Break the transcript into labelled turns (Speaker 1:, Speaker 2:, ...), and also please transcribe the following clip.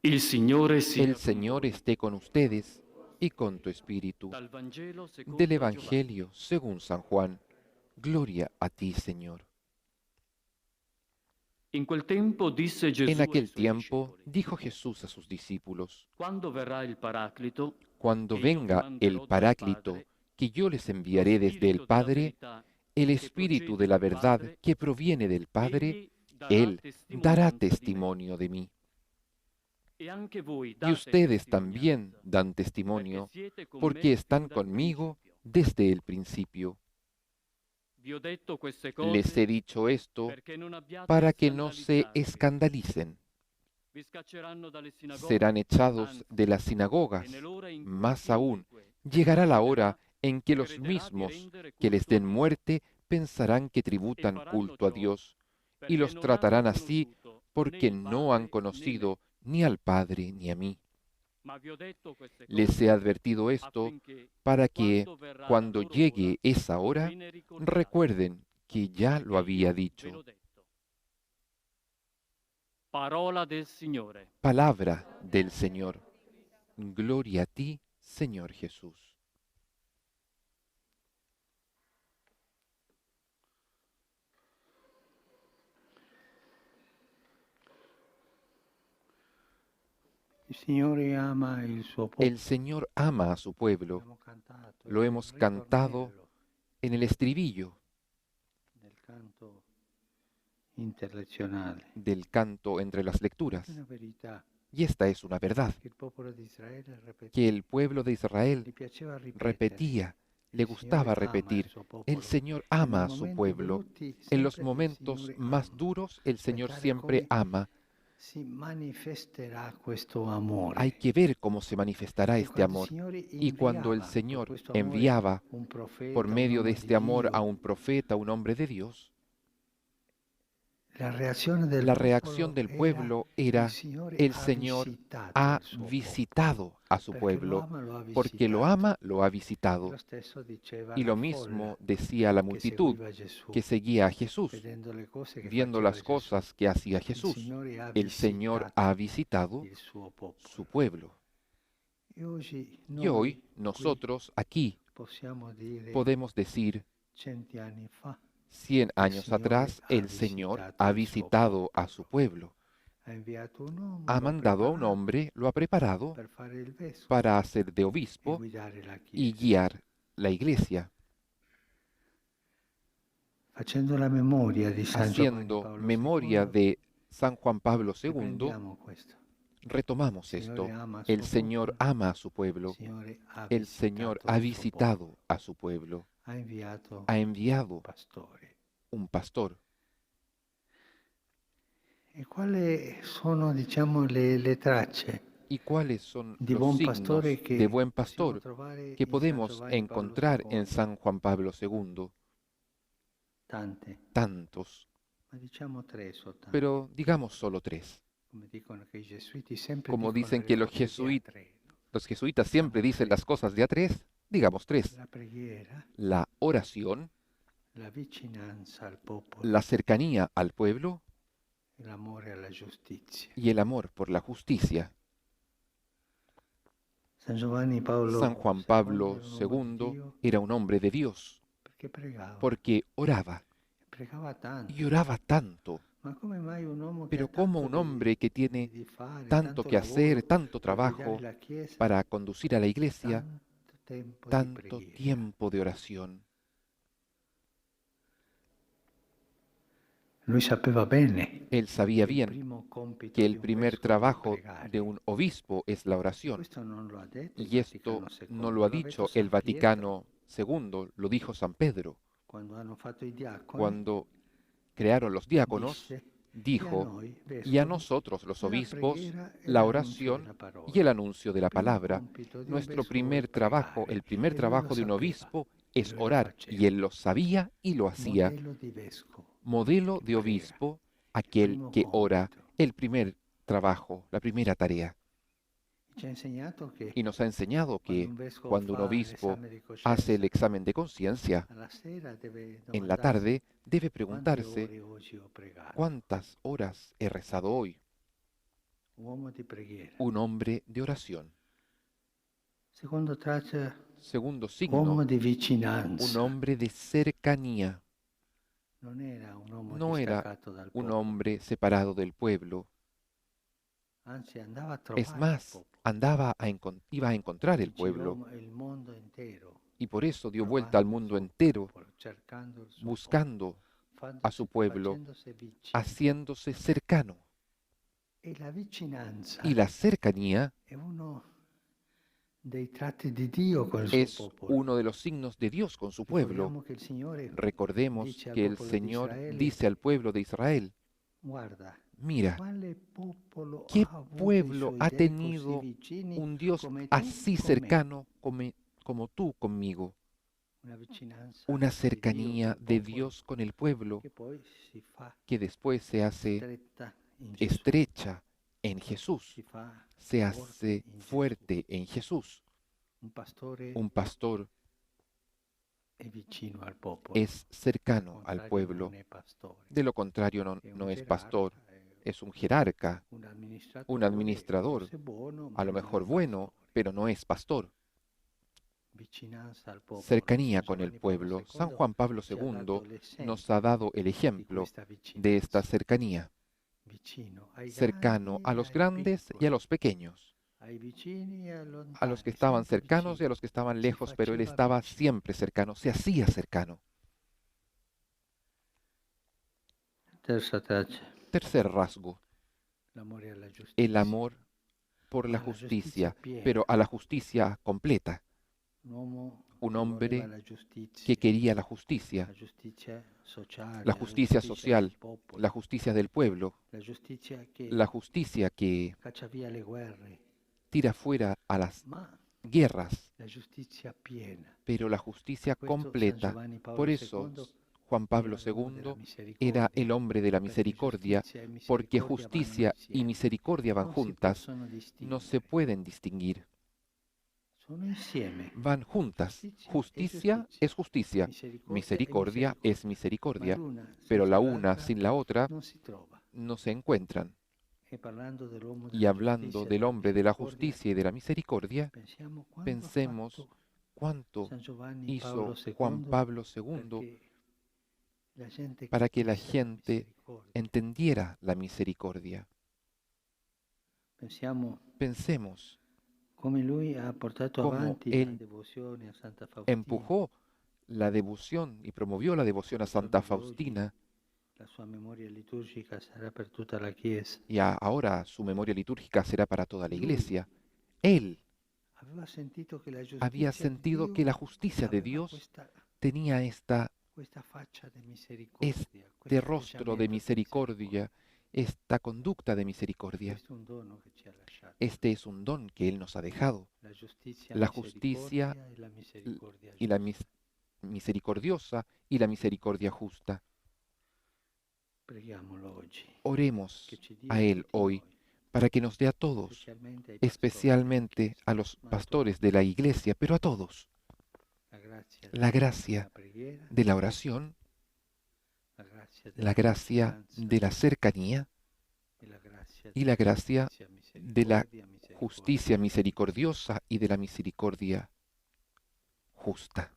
Speaker 1: Il Signore sia
Speaker 2: El
Speaker 1: con
Speaker 2: Señor
Speaker 1: voi.
Speaker 2: esté con ustedes y con tu espíritu.
Speaker 1: Dal Vangelo
Speaker 2: Del
Speaker 1: secondo Giovanni.
Speaker 2: Evangelio según San Juan. Gloria a ti, Señor.
Speaker 1: In quel tempo disse
Speaker 2: En
Speaker 1: Gesù ai
Speaker 2: aquel
Speaker 1: suoi
Speaker 2: tiempo
Speaker 1: discepoli:
Speaker 2: dijo Jesús a sus discípulos:
Speaker 1: Quando verrà il Paraclito,
Speaker 2: Cuando
Speaker 1: che io vi
Speaker 2: venga el
Speaker 1: manderò dal
Speaker 2: Paráclito,
Speaker 1: Padre,
Speaker 2: que yo les
Speaker 1: lo
Speaker 2: enviaré desde el
Speaker 1: Spirito della
Speaker 2: Padre,
Speaker 1: verità
Speaker 2: el
Speaker 1: che
Speaker 2: Espíritu de
Speaker 1: procede
Speaker 2: la
Speaker 1: dal
Speaker 2: verdad
Speaker 1: Padre,
Speaker 2: que proviene del Padre,
Speaker 1: egli darà
Speaker 2: Él dará
Speaker 1: testimonianza di me.
Speaker 2: testimonio de mí.
Speaker 1: E anche voi
Speaker 2: Y
Speaker 1: date
Speaker 2: ustedes también
Speaker 1: testimonianza,
Speaker 2: dan
Speaker 1: perché
Speaker 2: testimonio,
Speaker 1: siete con
Speaker 2: porque
Speaker 1: me fin
Speaker 2: están
Speaker 1: dal
Speaker 2: conmigo
Speaker 1: principio.
Speaker 2: desde el principio.
Speaker 1: Vi ho detto queste
Speaker 2: Les
Speaker 1: cose
Speaker 2: he dicho esto
Speaker 1: perché non abbiate a
Speaker 2: para que no se
Speaker 1: scandalizzarvi.
Speaker 2: escandalicen.
Speaker 1: Vi scacceranno dalle
Speaker 2: Serán
Speaker 1: sinagoghe,
Speaker 2: echados
Speaker 1: anzi,
Speaker 2: de las
Speaker 1: è
Speaker 2: sinagogas.
Speaker 1: nell'ora in cui
Speaker 2: Más aún,
Speaker 1: chiunque vi
Speaker 2: llegará la hora
Speaker 1: ucciderà
Speaker 2: en que los
Speaker 1: crederà di
Speaker 2: mismos
Speaker 1: rendere
Speaker 2: que les
Speaker 1: culto a
Speaker 2: den
Speaker 1: Dio.
Speaker 2: muerte pensarán que
Speaker 1: E
Speaker 2: tributan
Speaker 1: faranno
Speaker 2: culto a
Speaker 1: ciò
Speaker 2: Dios, y
Speaker 1: perché
Speaker 2: los
Speaker 1: non hanno
Speaker 2: tratarán así
Speaker 1: conosciuto né
Speaker 2: porque
Speaker 1: il
Speaker 2: no han
Speaker 1: Padre né me.
Speaker 2: conocido ni al Padre ni a mí.
Speaker 1: Ma vi ho detto queste
Speaker 2: Les he
Speaker 1: cose
Speaker 2: advertido esto
Speaker 1: affinché,
Speaker 2: para que,
Speaker 1: quando verrà la
Speaker 2: cuando
Speaker 1: loro ora,
Speaker 2: llegue esa hora,
Speaker 1: ve ne ricordiate,
Speaker 2: recuerden que ya lo
Speaker 1: perché
Speaker 2: había
Speaker 1: io ve
Speaker 2: dicho.
Speaker 1: l'ho detto. Parola del Signore.
Speaker 2: Palabra del Señor. Gloria a ti, Señor Jesús.
Speaker 3: Il Signore ama il suo
Speaker 2: El
Speaker 3: popolo.
Speaker 2: Señor ama a su pueblo.
Speaker 3: Abbiamo cantato
Speaker 2: Lo
Speaker 3: il
Speaker 2: hemos cantado
Speaker 3: ritornello
Speaker 2: en el estribillo
Speaker 3: del canto interlezionale.
Speaker 2: del canto entre las
Speaker 3: Questa è
Speaker 2: lecturas.
Speaker 3: una verità
Speaker 2: Y esta es una verdad
Speaker 3: che il popolo di Israele
Speaker 2: que
Speaker 3: ripeteva.
Speaker 2: el pueblo de Israel
Speaker 3: Gli piaceva ripetere.
Speaker 2: repetía, le
Speaker 3: Il Signore
Speaker 2: gustaba
Speaker 3: ama il
Speaker 2: repetir.
Speaker 3: suo
Speaker 2: El
Speaker 3: popolo.
Speaker 2: Señor
Speaker 3: E nei
Speaker 2: ama a su
Speaker 3: momenti
Speaker 2: pueblo.
Speaker 3: brutti
Speaker 2: En los
Speaker 3: sempre il
Speaker 2: momentos
Speaker 3: Signore
Speaker 2: más
Speaker 3: ama.
Speaker 2: duros, el Señor
Speaker 3: Aspettare
Speaker 2: siempre
Speaker 3: come
Speaker 2: ama.
Speaker 3: si manifesterà questo
Speaker 2: Hay
Speaker 3: amore.
Speaker 2: que ver cómo se manifestará
Speaker 3: E
Speaker 2: este
Speaker 3: quando il
Speaker 2: amor.
Speaker 3: Signore
Speaker 2: Y cuando el
Speaker 3: inviava con
Speaker 2: Señor
Speaker 3: questo amore
Speaker 2: enviaba
Speaker 3: un
Speaker 2: por
Speaker 3: profeta, un
Speaker 2: medio de
Speaker 3: uomo di
Speaker 2: este amor a
Speaker 3: Dio,
Speaker 2: un profeta, un hombre de Dios,
Speaker 3: la reazione del
Speaker 2: la reacción
Speaker 3: popolo
Speaker 2: del
Speaker 3: era
Speaker 2: pueblo
Speaker 3: il
Speaker 2: era:
Speaker 3: Signore
Speaker 2: el
Speaker 3: ha
Speaker 2: Señor
Speaker 3: visitato
Speaker 2: ha
Speaker 3: il suo popolo,
Speaker 2: visitado a su
Speaker 3: perché lo
Speaker 2: pueblo,
Speaker 3: ama, lo ha
Speaker 2: porque lo
Speaker 3: visitato.
Speaker 2: ama, lo ha
Speaker 3: E lo
Speaker 2: visitado.
Speaker 3: stesso diceva
Speaker 2: Y
Speaker 3: la
Speaker 2: lo mismo
Speaker 3: folla
Speaker 2: decía la
Speaker 3: che
Speaker 2: multitud
Speaker 3: seguiva Gesù,
Speaker 2: que seguía a Jesús,
Speaker 3: vedendo le cose che
Speaker 2: viendo
Speaker 3: faceva
Speaker 2: las
Speaker 3: Gesù.
Speaker 2: cosas que hacía
Speaker 3: Il
Speaker 2: Jesús.
Speaker 3: Signore ha
Speaker 2: El Señor
Speaker 3: visitato
Speaker 2: ha visitado
Speaker 3: il suo popolo.
Speaker 2: su pueblo.
Speaker 3: E oggi
Speaker 2: Y hoy
Speaker 3: noi qui
Speaker 2: nosotros aquí
Speaker 3: possiamo dire
Speaker 2: podemos decir:
Speaker 3: 100 anni fa
Speaker 2: 100
Speaker 3: il
Speaker 2: años
Speaker 3: Signore
Speaker 2: atrás
Speaker 3: ha
Speaker 2: el Señor
Speaker 3: visitato
Speaker 2: ha
Speaker 3: il suo
Speaker 2: visitado a su
Speaker 3: popolo,
Speaker 2: pueblo,
Speaker 3: ha inviato un uomo,
Speaker 2: ha
Speaker 3: lo ha
Speaker 2: mandado a un
Speaker 3: preparato
Speaker 2: hombre, lo ha preparado
Speaker 3: per fare il vescovo
Speaker 2: para hacer de
Speaker 3: e
Speaker 2: obispo
Speaker 3: guidare la
Speaker 2: y
Speaker 3: Chiesa.
Speaker 2: guiar la iglesia,
Speaker 3: Facendo la memoria di San Giovanni
Speaker 2: haciendo
Speaker 3: Paolo
Speaker 2: memoria
Speaker 3: II,
Speaker 2: de San Juan Pablo II.
Speaker 3: riprendiamo questo. Il
Speaker 2: Retomamos
Speaker 3: Signore
Speaker 2: esto.
Speaker 3: ama il
Speaker 2: El
Speaker 3: suo
Speaker 2: Señor
Speaker 3: popolo,
Speaker 2: ama a su
Speaker 3: il
Speaker 2: pueblo.
Speaker 3: Signore ha
Speaker 2: El Señor
Speaker 3: visitato
Speaker 2: ha
Speaker 3: il suo popolo,
Speaker 2: visitado a su pueblo.
Speaker 3: ha inviato
Speaker 2: Ha
Speaker 3: un
Speaker 2: enviado
Speaker 3: pastore.
Speaker 2: un pastor.
Speaker 3: E quali sono, diciamo, le tracce
Speaker 2: ¿Y cuáles son
Speaker 3: di
Speaker 2: los
Speaker 3: buon pastore
Speaker 2: signos de
Speaker 3: che
Speaker 2: buen
Speaker 3: possiamo
Speaker 2: pastor
Speaker 3: trovare
Speaker 2: que
Speaker 3: in San
Speaker 2: podemos
Speaker 3: Giovanni Paolo
Speaker 2: encontrar en
Speaker 3: II?
Speaker 2: San Juan Pablo II?
Speaker 3: Tante,
Speaker 2: Tantos,
Speaker 3: ma diciamo tre soltanto.
Speaker 2: pero digamos solo tres.
Speaker 3: Come dicono che i gesuiti sempre
Speaker 2: Como
Speaker 3: dicono
Speaker 2: dicen
Speaker 3: le
Speaker 2: que
Speaker 3: cose di a tre.
Speaker 2: los jesuitas siempre
Speaker 3: Diciamo
Speaker 2: dicen
Speaker 3: tre.
Speaker 2: las cosas de a tres, digamos tres.
Speaker 3: La preghiera,
Speaker 2: La oración,
Speaker 3: la vicinanza al popolo
Speaker 2: la cercanía al pueblo
Speaker 3: e l'amore alla giustizia.
Speaker 2: y el amor por la justicia.
Speaker 3: San Giovanni Paolo
Speaker 2: San Juan
Speaker 3: II
Speaker 2: Pablo
Speaker 3: era un uomo di
Speaker 2: II
Speaker 3: Dio
Speaker 2: era un hombre de Dios
Speaker 3: perché pregava,
Speaker 2: porque oraba
Speaker 3: pregava
Speaker 2: y
Speaker 3: tanto.
Speaker 2: oraba tanto.
Speaker 3: Ma come mai un uomo che ha
Speaker 2: Pero como
Speaker 3: tanto
Speaker 2: un hombre que tiene
Speaker 3: di fare,
Speaker 2: tanto
Speaker 3: tanto
Speaker 2: que hacer,
Speaker 3: lavoro
Speaker 2: tanto
Speaker 3: per guidare
Speaker 2: trabajo
Speaker 3: la Chiesa,
Speaker 2: para conducir a la iglesia,
Speaker 3: tanto tempo di
Speaker 2: tanto
Speaker 3: preghiera?
Speaker 2: tiempo de oración?
Speaker 3: Lui sapeva bene
Speaker 2: Él sabía
Speaker 3: che il
Speaker 2: bien
Speaker 3: primo compito
Speaker 2: que
Speaker 3: di
Speaker 2: el
Speaker 3: un
Speaker 2: primer
Speaker 3: vescovo è
Speaker 2: trabajo de
Speaker 3: pregare.
Speaker 2: un obispo es la
Speaker 3: E
Speaker 2: oración.
Speaker 3: questo non lo ha detto il
Speaker 2: Y esto
Speaker 3: Vaticano
Speaker 2: no lo ha
Speaker 3: II, l'ha detto
Speaker 2: dicho el
Speaker 3: San Pietro
Speaker 2: Vaticano II, lo dijo San Pedro.
Speaker 3: quando hanno fatto i diaconi,
Speaker 2: Cuando crearon los diáconos,
Speaker 3: disse, e a
Speaker 2: dijo:
Speaker 3: noi
Speaker 2: y a
Speaker 3: vescovi
Speaker 2: nosotros los
Speaker 3: la
Speaker 2: obispos,
Speaker 3: preghiera e
Speaker 2: la
Speaker 3: l'annunzio
Speaker 2: oración
Speaker 3: della
Speaker 2: y el
Speaker 3: parola.
Speaker 2: anuncio de
Speaker 3: Il
Speaker 2: la
Speaker 3: primo
Speaker 2: palabra.
Speaker 3: compito di un
Speaker 2: Nuestro
Speaker 3: vescovo è
Speaker 2: primer trabajo,
Speaker 3: pregare
Speaker 2: el primer
Speaker 3: e lui lo
Speaker 2: trabajo de un
Speaker 3: sapeva
Speaker 2: obispo
Speaker 3: e
Speaker 2: es
Speaker 3: lui lo
Speaker 2: orar, y
Speaker 3: faceva.
Speaker 2: él lo sabía y lo hacía.
Speaker 3: Modello di vescovo
Speaker 2: Modelo
Speaker 3: che
Speaker 2: de
Speaker 3: prega,
Speaker 2: obispo,
Speaker 3: il
Speaker 2: aquel
Speaker 3: primo
Speaker 2: que ora,
Speaker 3: compito.
Speaker 2: el primer trabajo, la primera tarea.
Speaker 3: Ci ha insegnato che
Speaker 2: Y nos ha enseñado
Speaker 3: quando
Speaker 2: que
Speaker 3: un vescovo
Speaker 2: cuando un
Speaker 3: fa
Speaker 2: obispo
Speaker 3: l'esame di
Speaker 2: hace el
Speaker 3: coscienza,
Speaker 2: examen de conciencia,
Speaker 3: alla sera deve
Speaker 2: en la
Speaker 3: domandarsi
Speaker 2: tarde debe
Speaker 3: quante
Speaker 2: preguntarse:
Speaker 3: ore oggi ho pregato.
Speaker 2: ¿cuántas horas he rezado hoy?
Speaker 3: un uomo di preghiera.
Speaker 2: un hombre de oración.
Speaker 3: Secondo traccia,
Speaker 2: Segundo
Speaker 3: uomo
Speaker 2: signo,
Speaker 3: di
Speaker 2: un
Speaker 3: vicinanza.
Speaker 2: hombre de cercanía.
Speaker 3: Non era un uomo
Speaker 2: No era
Speaker 3: distaccato dal
Speaker 2: un
Speaker 3: popolo,
Speaker 2: hombre separado del pueblo.
Speaker 3: anzi andava a
Speaker 2: Es
Speaker 3: trovare il
Speaker 2: más,
Speaker 3: popolo.
Speaker 2: iba a encontrar el
Speaker 3: Girò
Speaker 2: pueblo
Speaker 3: il mondo intero,
Speaker 2: y por eso dio vuelta al
Speaker 3: trovando il
Speaker 2: mundo
Speaker 3: suo
Speaker 2: entero,
Speaker 3: popolo, cercando il suo popolo,
Speaker 2: buscando a su pueblo,
Speaker 3: facendosi vicino.
Speaker 2: haciéndose cercano.
Speaker 3: E la vicinanza
Speaker 2: Y la cercanía
Speaker 3: è uno dei tratti di Dio con il suo
Speaker 2: es
Speaker 3: popolo.
Speaker 2: uno de los signos de Dios con su pueblo.
Speaker 3: Ricordiamo che il Signore
Speaker 2: Recordemos
Speaker 3: dice al
Speaker 2: que el
Speaker 3: popolo di
Speaker 2: Señor
Speaker 3: Israele,
Speaker 2: dice al pueblo de Israel,
Speaker 3: guarda,
Speaker 2: mira,
Speaker 3: quale popolo
Speaker 2: ¿qué
Speaker 3: ha avuto i
Speaker 2: pueblo
Speaker 3: suoi
Speaker 2: ha
Speaker 3: dei così
Speaker 2: tenido
Speaker 3: vicini
Speaker 2: un Dios
Speaker 3: come tu
Speaker 2: así
Speaker 3: con me?
Speaker 2: cercano como tú conmigo?
Speaker 3: Una vicinanza
Speaker 2: Una
Speaker 3: di Dio
Speaker 2: cercanía
Speaker 3: col
Speaker 2: de
Speaker 3: popolo
Speaker 2: Dios con el pueblo
Speaker 3: che poi si fa
Speaker 2: que después se hace
Speaker 3: stretta in Gesù,
Speaker 2: estrecha en Jesús,
Speaker 3: si fa
Speaker 2: se
Speaker 3: forte
Speaker 2: hace
Speaker 3: in Gesù.
Speaker 2: fuerte en Jesús.
Speaker 3: Un pastore
Speaker 2: Un pastor
Speaker 3: è vicino al popolo,
Speaker 2: es cercano
Speaker 3: al
Speaker 2: al
Speaker 3: contrario
Speaker 2: pueblo,
Speaker 3: non è pastore,
Speaker 2: de lo contrario no,
Speaker 3: è un
Speaker 2: no es
Speaker 3: gerarca,
Speaker 2: pastor,
Speaker 3: è
Speaker 2: es un jerarca,
Speaker 3: un
Speaker 2: un
Speaker 3: amministratore,
Speaker 2: administrador,
Speaker 3: forse buono,
Speaker 2: a
Speaker 3: ma
Speaker 2: lo
Speaker 3: non è
Speaker 2: mejor bueno,
Speaker 3: pastore.
Speaker 2: pero no es pastor.
Speaker 3: Vicinanza al popolo.
Speaker 2: Cercanía
Speaker 3: San
Speaker 2: con el
Speaker 3: Giovanni Pablo
Speaker 2: pueblo. San
Speaker 3: II
Speaker 2: Juan Pablo
Speaker 3: ci ha dato
Speaker 2: II
Speaker 3: l'esempio
Speaker 2: nos ha dado el
Speaker 3: di
Speaker 2: ejemplo
Speaker 3: questa
Speaker 2: de
Speaker 3: vicinanza,
Speaker 2: esta cercanía,
Speaker 3: vicino ai
Speaker 2: cercano
Speaker 3: grandi
Speaker 2: a
Speaker 3: e
Speaker 2: los
Speaker 3: ai
Speaker 2: grandes y a
Speaker 3: piccoli,
Speaker 2: los pequeños,
Speaker 3: ai vicini e ai
Speaker 2: a los que
Speaker 3: lontani,
Speaker 2: estaban
Speaker 3: sempre
Speaker 2: cercanos y
Speaker 3: vicino.
Speaker 2: a los que estaban
Speaker 3: Si
Speaker 2: lejos, pero él
Speaker 3: faceva
Speaker 2: estaba
Speaker 3: vicino.
Speaker 2: siempre cercano, se hacía cercano.
Speaker 3: Terza traccia,
Speaker 2: Tercer rasgo,
Speaker 3: l'amore alla
Speaker 2: el
Speaker 3: giustizia.
Speaker 2: amor por la
Speaker 3: Ma la giustizia
Speaker 2: justicia,
Speaker 3: piena.
Speaker 2: pero a la justicia completa.
Speaker 3: Un uomo
Speaker 2: Un
Speaker 3: che voleva
Speaker 2: hombre
Speaker 3: la giustizia,
Speaker 2: que quería la justicia
Speaker 3: sociale,
Speaker 2: social,
Speaker 3: del popolo,
Speaker 2: la justicia del pueblo,
Speaker 3: la giustizia che
Speaker 2: la justicia que
Speaker 3: caccia via le guerre,
Speaker 2: tira fuera a las
Speaker 3: ma
Speaker 2: guerras,
Speaker 3: la giustizia piena.
Speaker 2: pero la justicia
Speaker 3: Per questo San
Speaker 2: completa.
Speaker 3: Giovanni Paolo
Speaker 2: Por eso
Speaker 3: II
Speaker 2: Juan Pablo
Speaker 3: era l'uomo della
Speaker 2: II era el hombre de la
Speaker 3: perché
Speaker 2: misericordia,
Speaker 3: giustizia e
Speaker 2: porque
Speaker 3: misericordia vanno
Speaker 2: justicia y
Speaker 3: insieme.
Speaker 2: misericordia van
Speaker 3: Non si
Speaker 2: juntas,
Speaker 3: possono
Speaker 2: no se
Speaker 3: distinguere,
Speaker 2: pueden distinguir,
Speaker 3: sono insieme.
Speaker 2: van juntas.
Speaker 3: Giustizia
Speaker 2: Justicia es justicia, misericordia es
Speaker 3: Ma
Speaker 2: misericordia,
Speaker 3: l'una
Speaker 2: pero
Speaker 3: senza
Speaker 2: la una
Speaker 3: l'altra
Speaker 2: sin la otra
Speaker 3: non si trova.
Speaker 2: no se encuentran.
Speaker 3: E parlando dell'uomo
Speaker 2: Y
Speaker 3: della
Speaker 2: hablando
Speaker 3: giustizia e
Speaker 2: del
Speaker 3: della
Speaker 2: hombre de la
Speaker 3: misericordia,
Speaker 2: justicia y de la misericordia,
Speaker 3: pensiamo quanto ha
Speaker 2: pensemos
Speaker 3: fatto
Speaker 2: cuánto
Speaker 3: San Giovanni Paolo
Speaker 2: hizo Juan
Speaker 3: II
Speaker 2: Pablo II
Speaker 3: perché la gente
Speaker 2: para que la
Speaker 3: capisse la
Speaker 2: gente
Speaker 3: misericordia.
Speaker 2: entendiera la misericordia.
Speaker 3: Pensiamo
Speaker 2: Pensemos
Speaker 3: come lui ha portato
Speaker 2: cómo
Speaker 3: avanti la
Speaker 2: él
Speaker 3: devozione a Santa Faustina,
Speaker 2: empujó la devoción y promovió la devoción a Santa Faustina,
Speaker 3: la sua memoria liturgica sarà per tutta la Chiesa.
Speaker 2: y ahora su memoria litúrgica será para toda la Iglesia. Él
Speaker 3: Aveva sentito che la
Speaker 2: había
Speaker 3: giustizia di
Speaker 2: sentido
Speaker 3: Dio
Speaker 2: que la justicia de
Speaker 3: aveva
Speaker 2: Dios tenía
Speaker 3: questa faccia di misericordia,
Speaker 2: este
Speaker 3: questo
Speaker 2: rostro de
Speaker 3: atteggiamento
Speaker 2: misericordia, esta conducta de misericordia.
Speaker 3: Questo è un dono che ci ha lasciato.
Speaker 2: Este es un don que Él nos ha dejado. La justicia
Speaker 3: e la misericordia
Speaker 2: y la
Speaker 3: giusta.
Speaker 2: misericordiosa y la misericordia justa.
Speaker 3: Preghiamolo oggi,
Speaker 2: Oremos
Speaker 3: che ci dia
Speaker 2: a Él
Speaker 3: tutti
Speaker 2: hoy
Speaker 3: noi,
Speaker 2: para que nos dé a todos,
Speaker 3: specialmente ai
Speaker 2: especialmente a los
Speaker 3: ma a
Speaker 2: pastores de la Iglesia, pero a todos,
Speaker 3: pastori,
Speaker 2: la gracia
Speaker 3: della preghiera,
Speaker 2: de la oración,
Speaker 3: la
Speaker 2: la gracia de la cercanía y la gracia de la justicia misericordiosa y de la misericordia justa.